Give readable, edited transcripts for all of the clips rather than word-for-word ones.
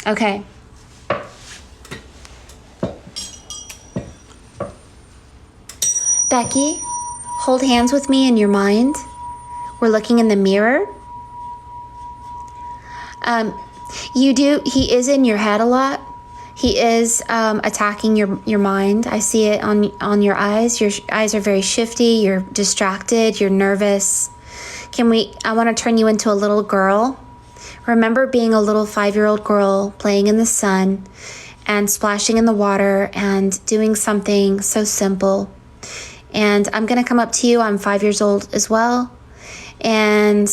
Okay. Becky, hold hands with me in your mind. We're looking in the mirror. He is in your head a lot. He is attacking your mind. I see it on your eyes. Your eyes are very shifty. You're distracted. You're nervous. I want to turn you into a little girl. Remember being a little 5-year-old girl playing in the sun and splashing in the water and doing something so simple. And I'm going to come up to you. I'm 5 years old as well. And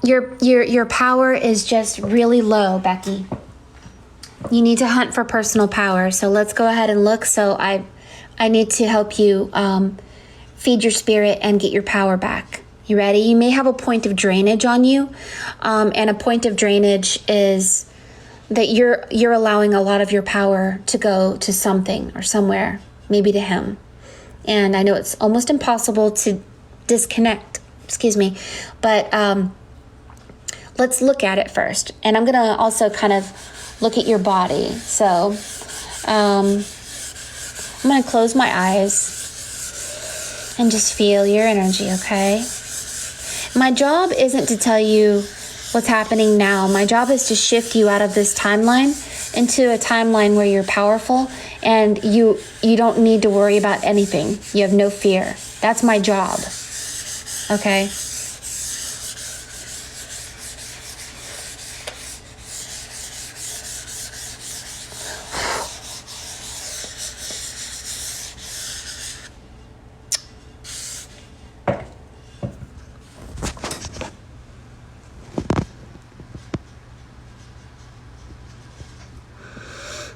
your power is just really low, Becky. You need to hunt for personal power. So let's go ahead and look. So I need to help you feed your spirit and get your power back. You ready? You may have a point of drainage on you. And a point of drainage is that you're allowing a lot of your power to go to something or somewhere, maybe to him. And I know it's almost impossible to disconnect, but let's look at it first. And I'm gonna also kind of look at your body. So I'm gonna close my eyes and just feel your energy, okay? My job isn't to tell you what's happening now. My job is to shift you out of this timeline into a timeline where you're powerful and you don't need to worry about anything. You have no fear. That's my job, okay?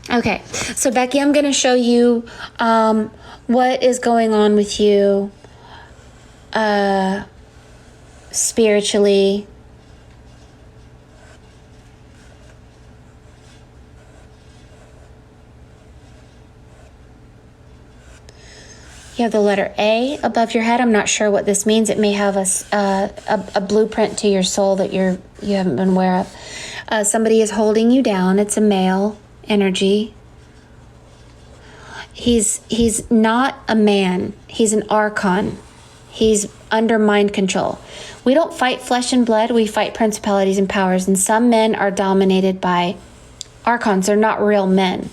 Okay, so Becky, I'm going to show you what is going on with you spiritually. You have the letter A above your head. I'm not sure what this means. It may have a blueprint to your soul that you haven't been aware of. Somebody is holding you down. It's a male energy. He's not a man. He's an archon. He's under mind control. We don't fight flesh and blood. We fight principalities and powers. And some men are dominated by archons. They're not real men.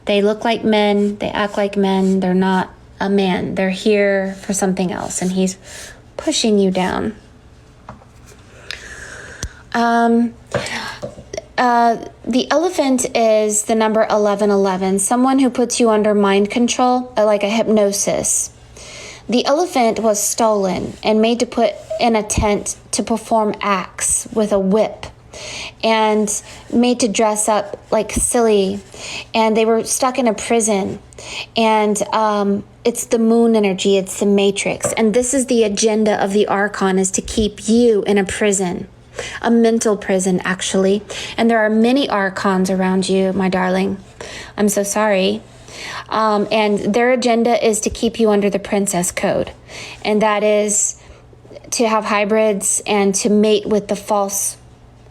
They look like men. They act like men. They're not a man. They're here for something else. And he's pushing you down. The elephant is the number 1111, someone who puts you under mind control, like a hypnosis. The elephant was stolen and made to put in a tent to perform acts with a whip and made to dress up like silly. And they were stuck in a prison. And it's the moon energy, it's the matrix. And this is the agenda of the archon, is to keep you in a prison. A mental prison, actually. And there are many archons around you, my darling. I'm so sorry. And their agenda is to keep you under the princess code. And that is to have hybrids and to mate with the false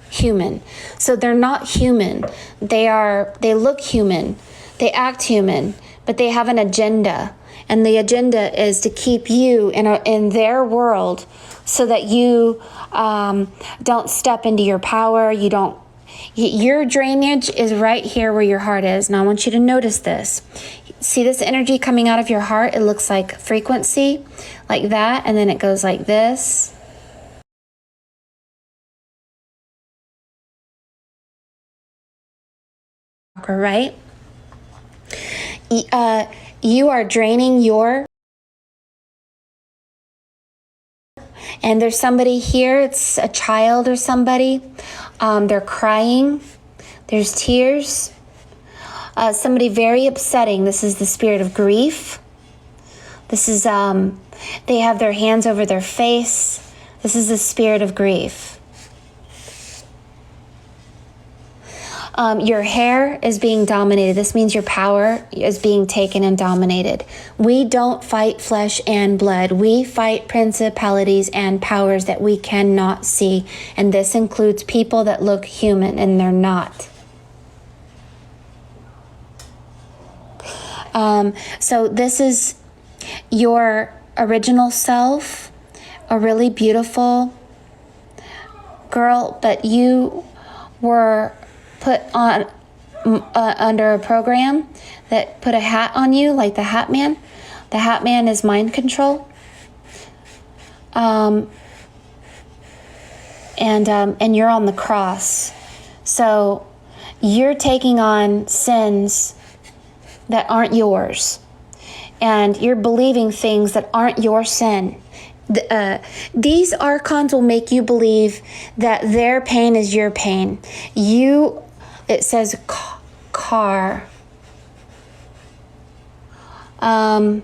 human. So they're not human. They look human. They act human, but they have an agenda. And the agenda is to keep you in their world so that you don't step into your power. Your drainage is right here where your heart is. Now I want you to notice this. See this energy coming out of your heart? It looks like frequency, like that, and then it goes like this. Right? You are draining your... And there's somebody here, it's a child or somebody. They're crying. There's tears. Somebody very upsetting. This is the spirit of grief. This is, they have their hands over their face. This is the spirit of grief. Your hair is being dominated. This means your power is being taken and dominated. We don't fight flesh and blood. We fight principalities and powers that we cannot see. And this includes people that look human and they're not. So this is your original self, a really beautiful girl, but you were put on under a program that put a hat on you, like the Hat Man. The Hat Man is mind control. And you're on the cross. So you're taking on sins that aren't yours. And you're believing things that aren't your sin. These archons will make you believe that their pain is your pain. It says car. I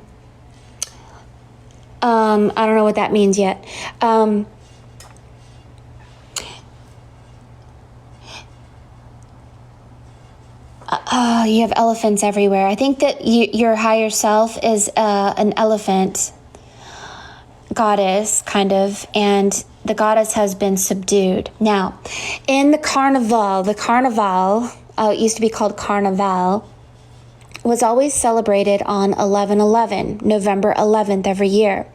don't know what that means yet. You have elephants everywhere. I think that your higher self is an elephant goddess, kind of, and the goddess has been subdued. Now, in the carnival, it used to be called Carnival, was always celebrated on 11/11, November 11th every year.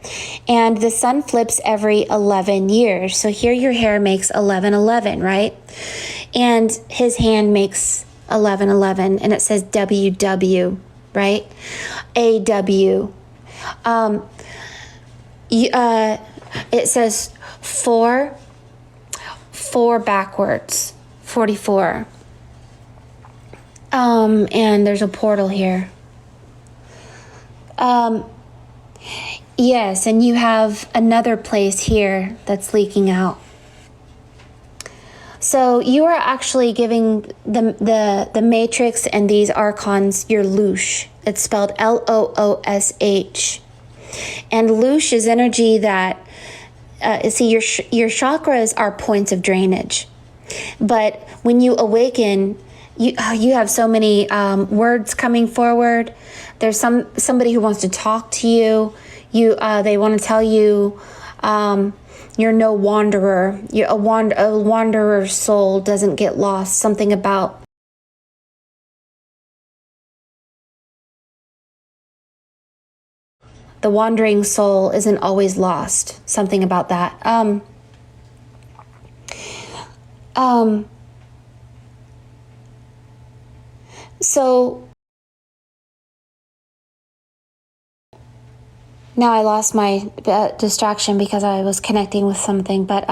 And the sun flips every 11 years. So here your hair makes 11/11, right? And his hand makes 11/11, and it says WW, right? AW. It says 4 backwards, 44. And there's a portal here. Yes, and you have another place here that's leaking out. So you are actually giving the matrix and these archons your loosh. It's spelled LOOSH. And loosh is energy that, see, your chakras are points of drainage. But when you awaken, you have so many words coming forward. There's somebody who wants to talk to you. They want to tell you you're no wanderer. A wanderer's soul doesn't get lost. Something about the wandering soul isn't always lost. Something about that. So now I lost my distraction because I was connecting with something. But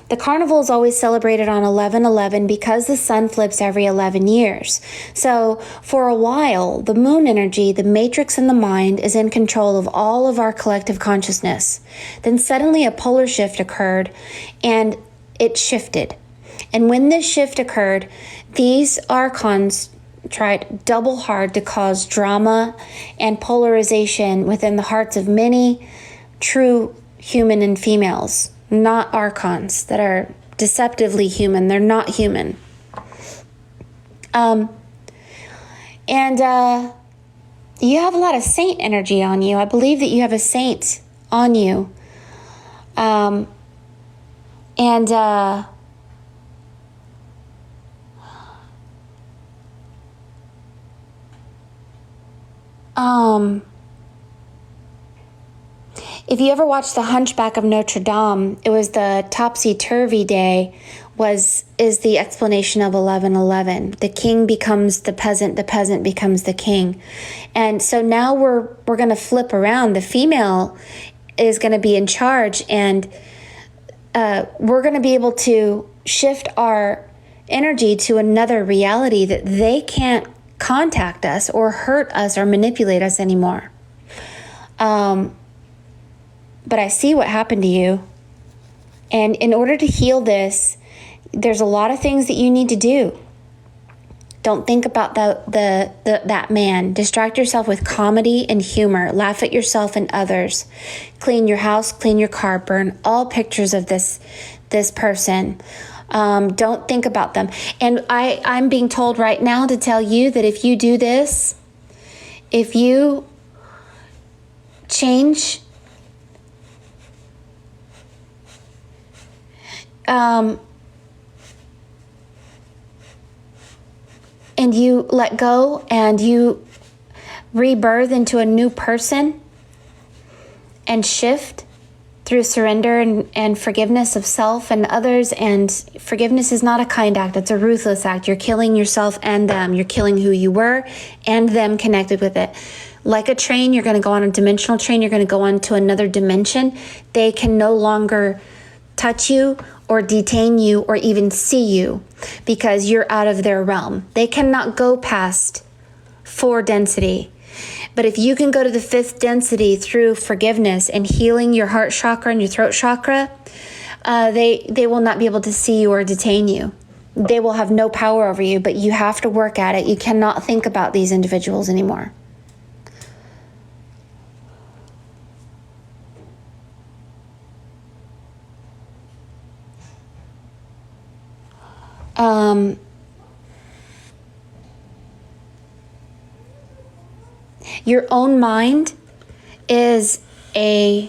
the carnival is always celebrated on 11/11 because the sun flips every 11 years. So for a while, the moon energy, the matrix in the mind, is in control of all of our collective consciousness. Then suddenly a polar shift occurred and it shifted. And when this shift occurred, these archons tried double hard to cause drama and polarization within the hearts of many true human and females, not archons that are deceptively human. They're not human. And you have a lot of saint energy on you. I believe that you have a saint on you. If you ever watched The Hunchback of Notre Dame, it was the topsy-turvy day is the explanation of 11/11. The king becomes the peasant becomes the king. And so now we're going to flip around. The female is going to be in charge, and we're going to be able to shift our energy to another reality that they can't contact us or hurt us or manipulate us anymore. But I see what happened to you. And in order to heal this, there's a lot of things that you need to do. Don't think about that man. Distract yourself with comedy and humor. Laugh at yourself and others. Clean your house, clean your car, burn all pictures of this person. Don't think about them. And I'm being told right now to tell you that if you do this, if you change and you let go and you rebirth into a new person and shift through surrender and forgiveness of self and others. And forgiveness is not a kind act, it's a ruthless act. You're killing yourself and them. You're killing who you were and them connected with it. Like a train, you're going to go on a dimensional train, you're going to go on to another dimension. They can no longer touch you or detain you or even see you because you're out of their realm. They cannot go past 4 density. But if you can go to the 5th density through forgiveness and healing your heart chakra and your throat chakra, they will not be able to see you or detain you. They will have no power over you, but you have to work at it. You cannot think about these individuals anymore. Your own mind is a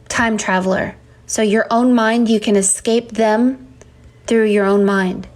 time traveler. So your own mind, you can escape them through your own mind.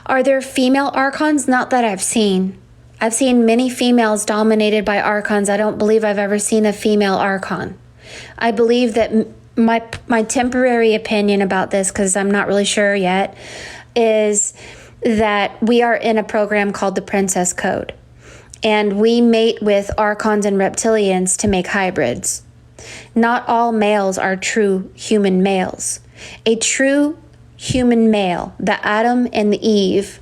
Are there female archons? Not that I've seen. I've seen many females dominated by archons. I don't believe I've ever seen a female archon. I believe that my temporary opinion about this, because I'm not really sure yet, is that we are in a program called the Princess Code. And we mate with archons and reptilians to make hybrids. Not all males are true human males. A true human male, the Adam and the Eve,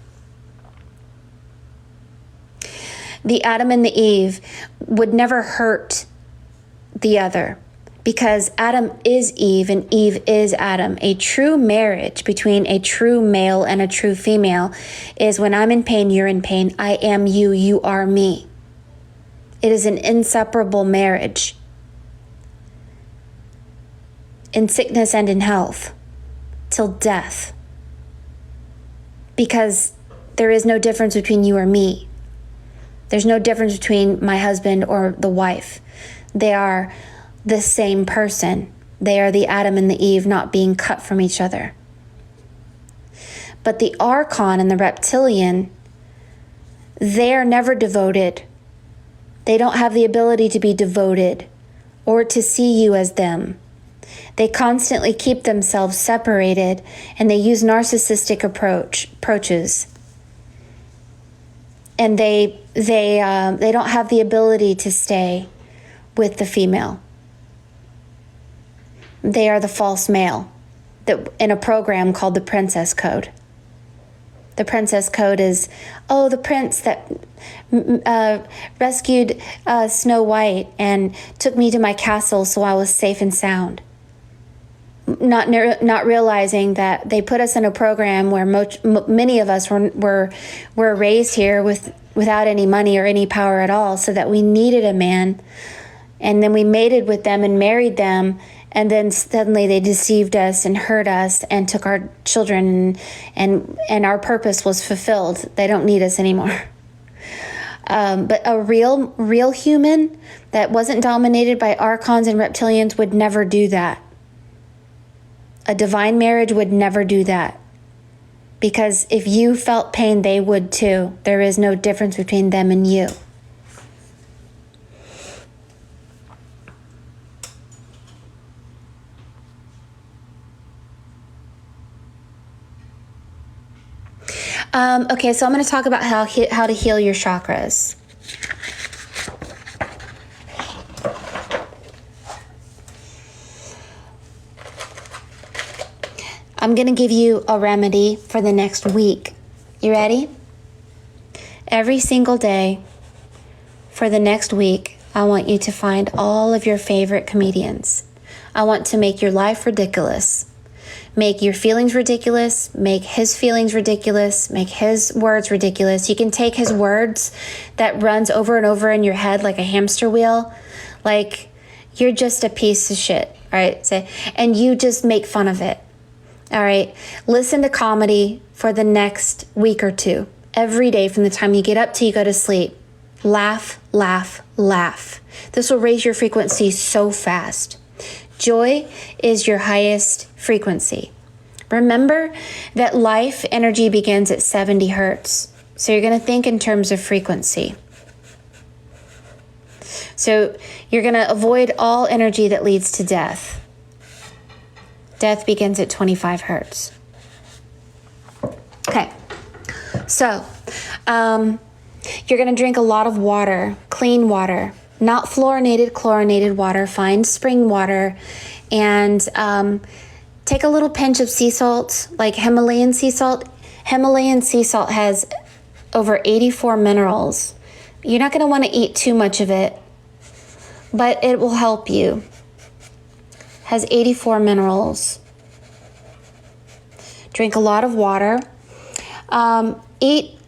would never hurt the other because Adam is Eve and Eve is Adam. A true marriage between a true male and a true female is when I'm in pain, you're in pain. I am you, you are me. It is an inseparable marriage in sickness and in health. Till death. Because there is no difference between you or me. There's no difference between my husband or the wife. They are the same person. They are the Adam and the Eve not being cut from each other. But the archon and the reptilian, they are never devoted. They don't have the ability to be devoted or to see you as them. They constantly keep themselves separated and they use narcissistic approaches. And they don't have the ability to stay with the female. They are the false male that in a program called the Princess Code. The Princess Code is, the prince that rescued Snow White and took me to my castle so I was safe and sound. Not realizing that they put us in a program where many of us were raised here without any money or any power at all, so that we needed a man, and then we mated with them and married them, and then suddenly they deceived us and hurt us and took our children, and our purpose was fulfilled. They don't need us anymore. But a real human that wasn't dominated by archons and reptilians would never do that. A divine marriage would never do that. Because if you felt pain, they would too. There is no difference between them and you. Okay, so I'm going to talk about how to heal your chakras. I'm going to give you a remedy for the next week. You ready? Every single day for the next week, I want you to find all of your favorite comedians. I want to make your life ridiculous. Make your feelings ridiculous. Make his feelings ridiculous. Make his words ridiculous. You can take his words that runs over and over in your head like a hamster wheel. Like, you're just a piece of shit, all right? And you just make fun of it, all right? Listen to comedy for the next week or two. Every day from the time you get up till you go to sleep. Laugh, laugh, laugh. This will raise your frequency so fast. Joy is your highest frequency. Remember that life energy begins at 70 hertz. So you're going to think in terms of frequency. So you're going to avoid all energy that leads to death. Death begins at 25 hertz. Okay. So you're going to drink a lot of water, clean water. Not fluorinated, chlorinated water. Find spring water and take a little pinch of sea salt, like Himalayan sea salt. Himalayan sea salt has over 84 minerals. You're not going to want to eat too much of it, but it will help you. Has 84 minerals. Drink a lot of water. Eat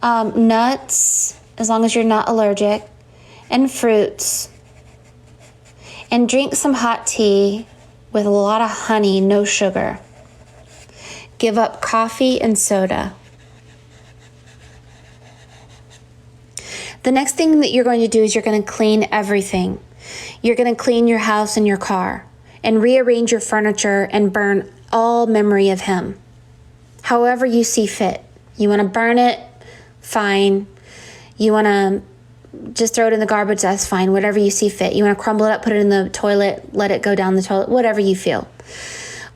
nuts, as long as you're not allergic, and fruits, and drink some hot tea with a lot of honey, no sugar. Give up coffee and soda. The next thing that you're going to do is you're going to clean everything. You're going to clean your house and your car and rearrange your furniture and burn all memory of him. However you see fit. You want to burn it? Fine. You want to just throw it in the garbage? That's fine. Whatever you see fit. You want to crumble it up, put it in the toilet, let it go down the toilet, whatever you feel.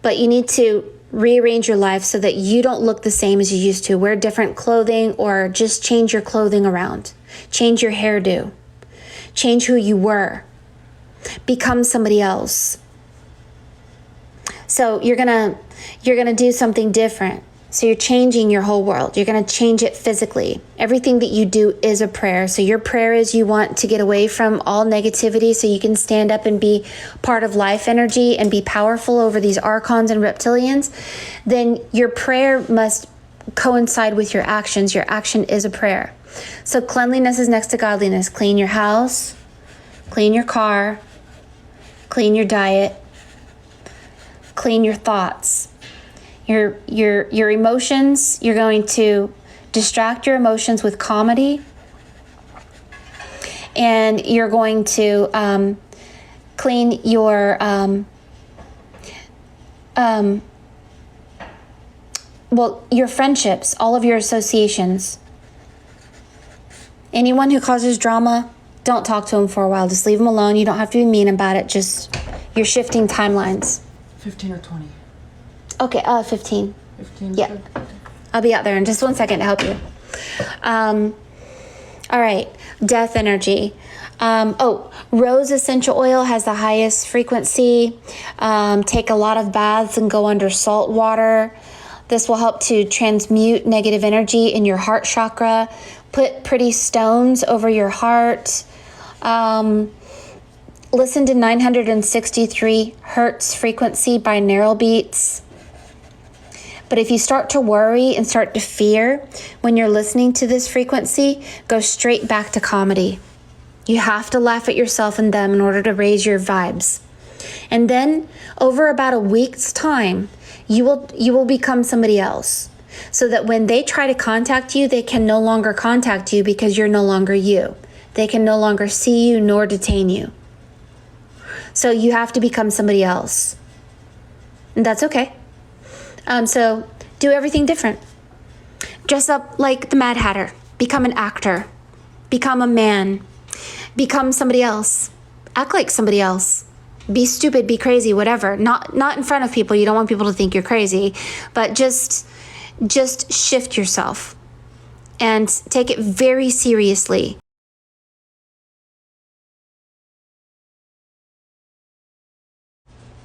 But you need to rearrange your life so that you don't look the same as you used to. Wear different clothing or just change your clothing around. Change your hairdo. Change who you were. Become somebody else. So you're gonna do something different. So you're changing your whole world. You're going to change it physically. Everything that you do is a prayer. So your prayer is you want to get away from all negativity so you can stand up and be part of life energy and be powerful over these archons and reptilians. Then your prayer must coincide with your actions. Your action is a prayer. So cleanliness is next to godliness. Clean your house, clean your car, clean your diet, clean your thoughts. Your emotions, you're going to distract your emotions with comedy, and you're going to clean your your friendships, all of your associations. Anyone who causes drama, don't talk to them for a while. Just leave them alone. You don't have to be mean about it. Just you're shifting timelines. 15 or 20. Okay, 15. 15? Yeah. I'll be out there in just 1 second to help you. All right, death energy. Rose essential oil has the highest frequency. Take a lot of baths and go under salt water. This will help to transmute negative energy in your heart chakra. Put pretty stones over your heart. Listen to 963 hertz frequency binaural beats. But if you start to worry and start to fear when you're listening to this frequency, go straight back to comedy. You have to laugh at yourself and them in order to raise your vibes. And then over about a week's time, you will become somebody else. So that when they try to contact you, they can no longer contact you because you're no longer you. They can no longer see you nor detain you. So you have to become somebody else. And that's okay. So do everything different. Dress up like the Mad Hatter. Become an actor. Become a man. Become somebody else. Act like somebody else. Be stupid, be crazy, whatever. Not in front of people. You don't want people to think you're crazy. But just shift yourself. And take it very seriously.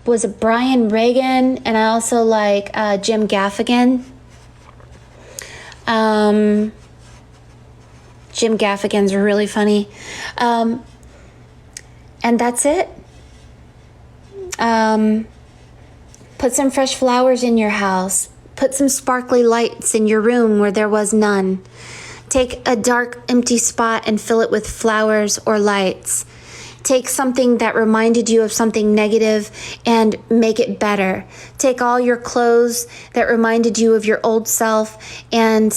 Was it Brian Regan, and I also like Jim Gaffigan. Jim Gaffigan's really funny. And that's it. Put some fresh flowers in your house. Put some sparkly lights in your room where there was none. Take a dark, empty spot and fill it with flowers or lights. Take something that reminded you of something negative and make it better. Take all your clothes that reminded you of your old self and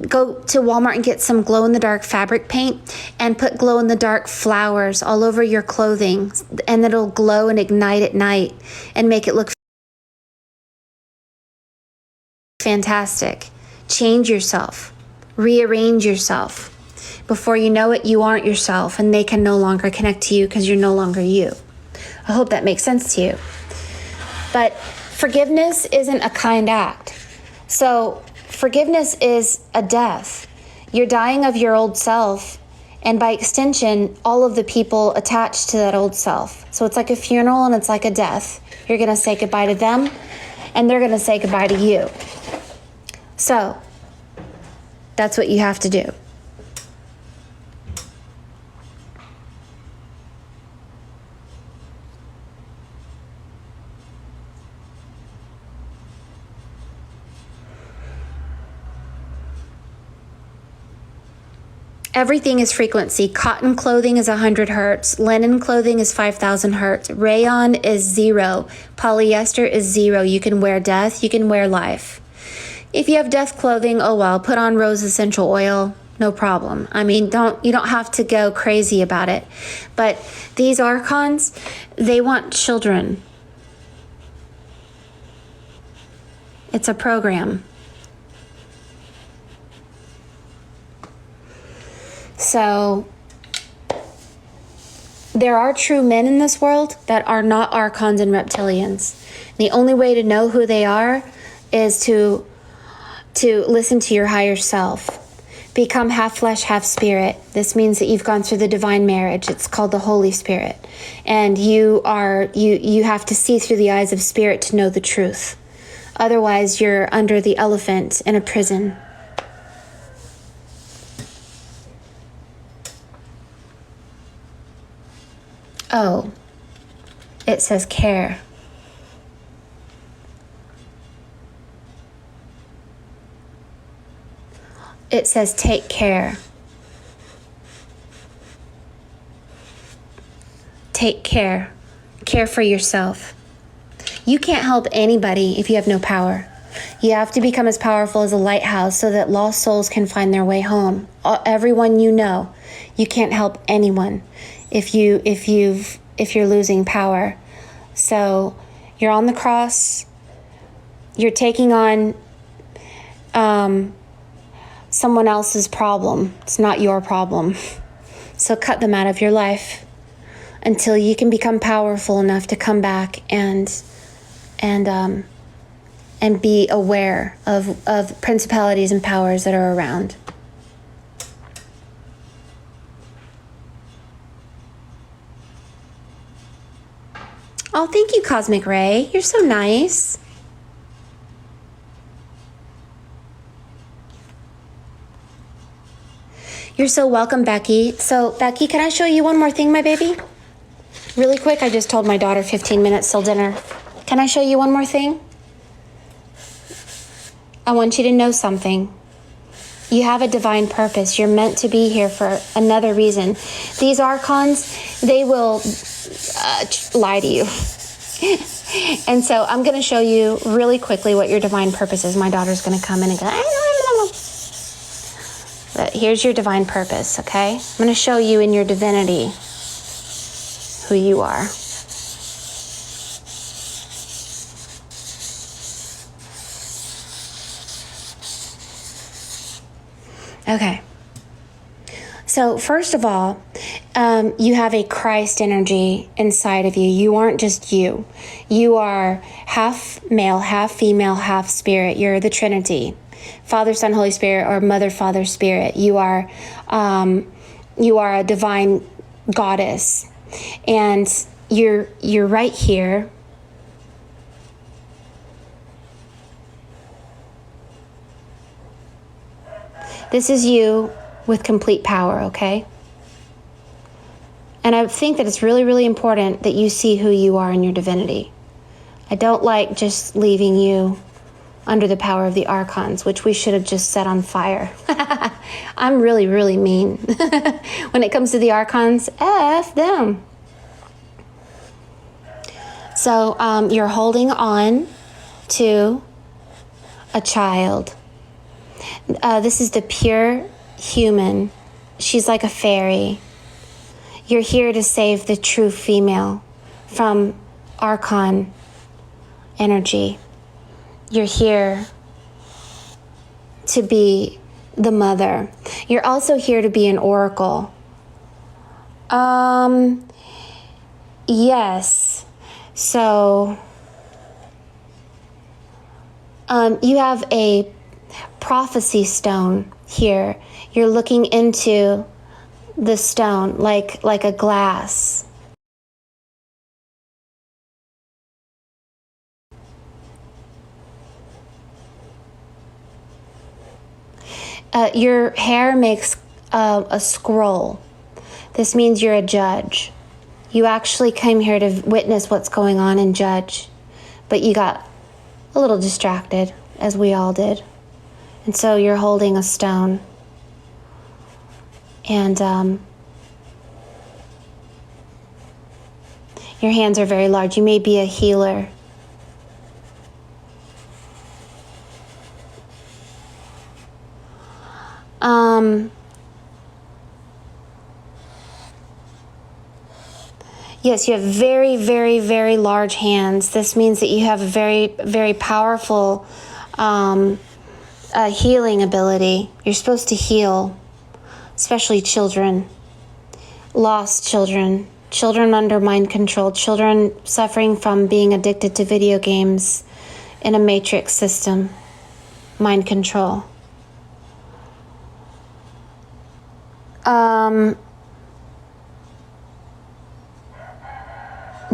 go to Walmart and get some glow-in-the-dark fabric paint and put glow-in-the-dark flowers all over your clothing, and it'll glow and ignite at night and make it look fantastic. Change yourself. Rearrange yourself. Before you know it, you aren't yourself, and they can no longer connect to you because you're no longer you. I hope that makes sense to you. But forgiveness isn't a kind act. So forgiveness is a death. You're dying of your old self, and by extension, all of the people attached to that old self. So it's like a funeral and it's like a death. You're going to say goodbye to them, and they're going to say goodbye to you. So that's what you have to do. Everything is frequency. Cotton clothing is 100 hertz. Linen clothing is 5,000 hertz. Rayon is 0. Polyester is 0. You can wear death. You can wear life. If you have death clothing, oh well, put on rose essential oil. No problem. I mean, you don't have to go crazy about it. But these archons, they want children. It's a program. So there are true men in this world that are not archons and reptilians. The only way to know who they are is to listen to your higher self. Become half flesh, half spirit. This means that you've gone through the divine marriage. It's called the Holy Spirit. And you have to see through the eyes of spirit to know the truth. Otherwise, you're under the elephant in a prison. Oh, it says care. It says take care. Take care. Care for yourself. You can't help anybody if you have no power. You have to become as powerful as a lighthouse so that lost souls can find their way home. Everyone you know. You can't help anyone if you're losing power. So you're on the cross. You're taking on someone else's problem. It's not your problem. So cut them out of your life until you can become powerful enough to come back and be aware of principalities and powers that are around. Oh, thank you, Cosmic Ray. You're so nice. You're so welcome, Becky. So, Becky, can I show you one more thing, my baby? Really quick, I just told my daughter 15 minutes till dinner. Can I show you one more thing? I want you to know something. You have a divine purpose. You're meant to be here for another reason. These archons, they will lie to you. And so I'm going to show you really quickly what your divine purpose is. My daughter's going to come in and go, but here's your divine purpose, okay? I'm going to show you in your divinity who you are. Okay. So first of all, you have a Christ energy inside of you. You aren't just you. You are half male, half female, half spirit. You're the Trinity. Father, Son, Holy Spirit, or Mother, Father, Spirit. You are a divine goddess. And you're right here. This is you with complete power, okay? And I think that it's really, really important that you see who you are in your divinity. I don't like just leaving you under the power of the archons, which we should have just set on fire. I'm really, really mean. When it comes to the archons, F them. So you're holding on to a child. This is the pure human. She's like a fairy. You're here to save the true female from archon energy. You're here to be the mother. You're also here to be an oracle. Yes. So, you have a prophecy stone here. You're looking into the stone like a glass. Your hair makes a scroll. This means you're a judge. You actually came here to witness what's going on and judge, but you got a little distracted, as we all did. And so you're holding a stone. And your hands are very large. You may be a healer. Yes, you have very, very, very large hands. This means that you have a very, very powerful healing ability. You're supposed to heal, especially children, lost children, children under mind control, children suffering from being addicted to video games in a matrix system, mind control.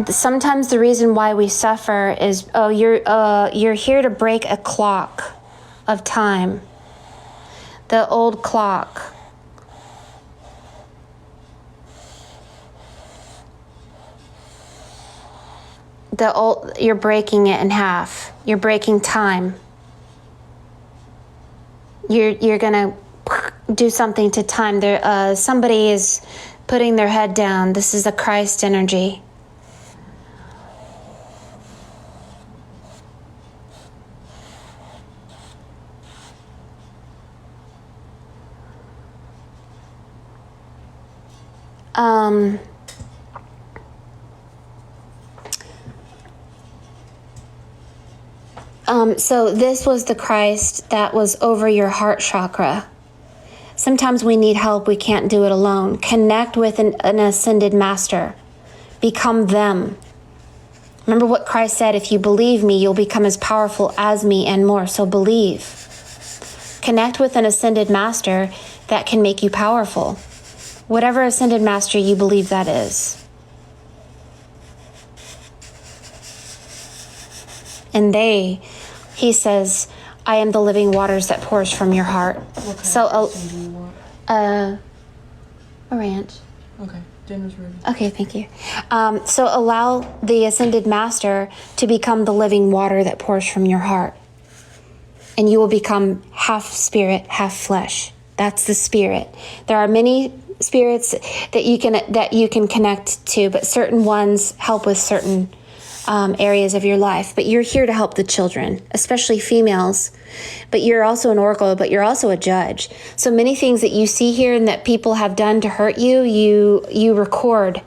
Sometimes the reason why we suffer is, you're here to break a clock of time, the old clock. You're breaking it in half. You're breaking time. You're gonna do something to time. There, somebody is putting their head down. This is the Christ energy. So this was the Christ that was over your heart chakra. Sometimes we need help. We can't do it alone. Connect with an ascended master. Become them. Remember what Christ said, if you believe me, you'll become as powerful as me and more. So believe. Connect with an ascended master that can make you powerful. Whatever ascended master you believe that is. And he says, I am the living waters that pours from your heart. What kind so, of person do you want? A ranch. Okay, dinner's ready. Okay, thank you. So allow the ascended master to become the living water that pours from your heart. And you will become half spirit, half flesh. That's the spirit. There are many spirits that you can connect to, but certain ones help with certain areas of your life. But you're here to help the children, especially females. But you're also an oracle, but you're also a judge. So many things that you see here and that people have done to hurt you, you record.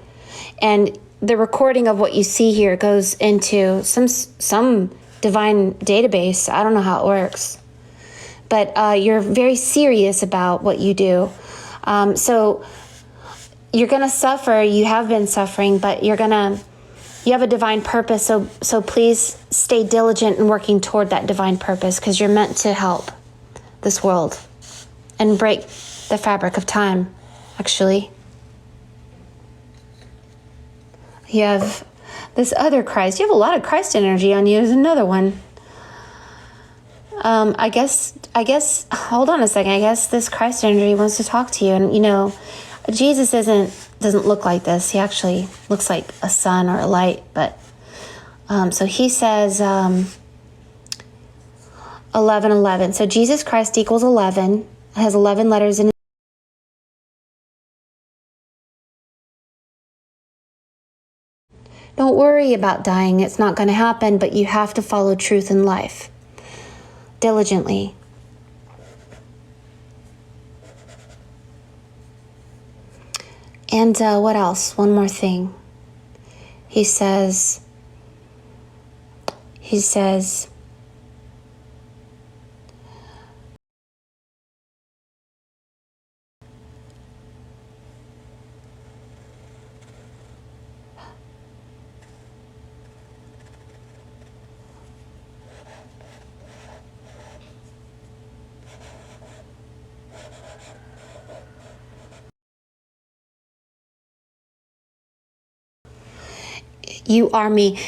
And the recording of what you see here goes into some divine database. I don't know how it works. But you're very serious about what you do. So you're going to suffer. You have been suffering, but you have a divine purpose. So please stay diligent in working toward that divine purpose, because you're meant to help this world and break the fabric of time, actually. You have this other Christ. You have a lot of Christ energy on you. There's another one. I guess I guess, hold on a second. I guess this Christ energy wants to talk to you. And, you know, Jesus doesn't look like this. He actually looks like a sun or a light. But, so he says, 11:11. So Jesus Christ equals 11. It has 11 letters in it. Don't worry about dying. It's not going to happen, but you have to follow truth in life diligently. And what else? One more thing. He says, you are me.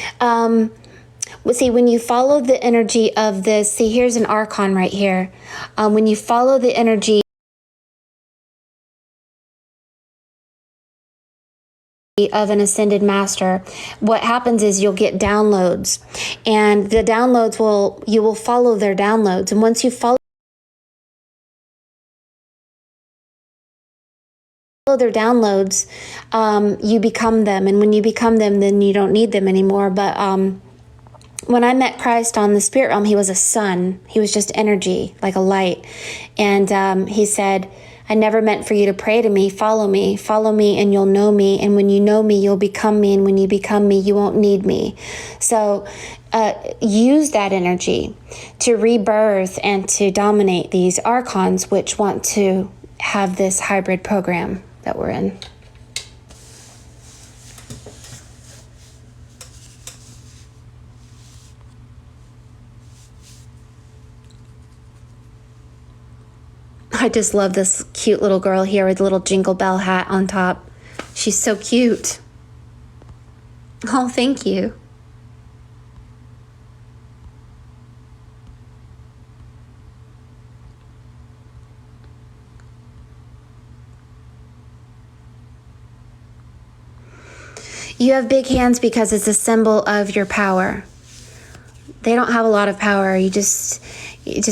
See, when you follow the energy of this, see, here's an archon right here. When you follow the energy of an ascended master, what happens is you'll get downloads, and the downloads you will follow their downloads. And once you follow their downloads, you become them. And when you become them, then you don't need them anymore. But when I met Christ on the spirit realm, he was a sun. He was just energy, like a light. And he said, I never meant for you to pray to me. Follow me, and you'll know me. And when you know me, you'll become me. And when you become me, you won't need me. So use that energy to rebirth and to dominate these archons, which want to have this hybrid program that we're in. I just love this cute little girl here with a little jingle bell hat on top. She's so cute. Oh, thank you. You have big hands because it's a symbol of your power. They don't have a lot of power. You just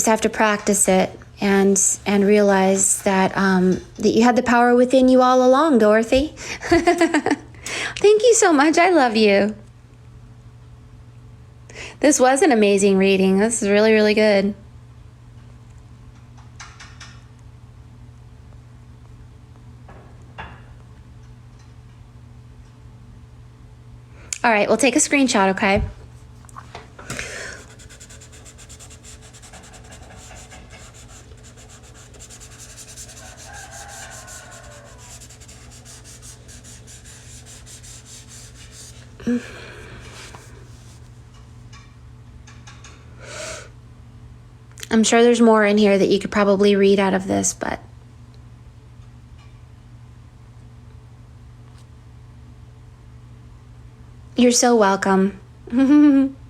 have to practice it. And realize that that you had the power within you all along, Dorothy. Thank you so much. I love you. This was an amazing reading. This is really, really good. All right, we'll take a screenshot, okay? I'm sure there's more in here that you could probably read out of this, but you're so welcome.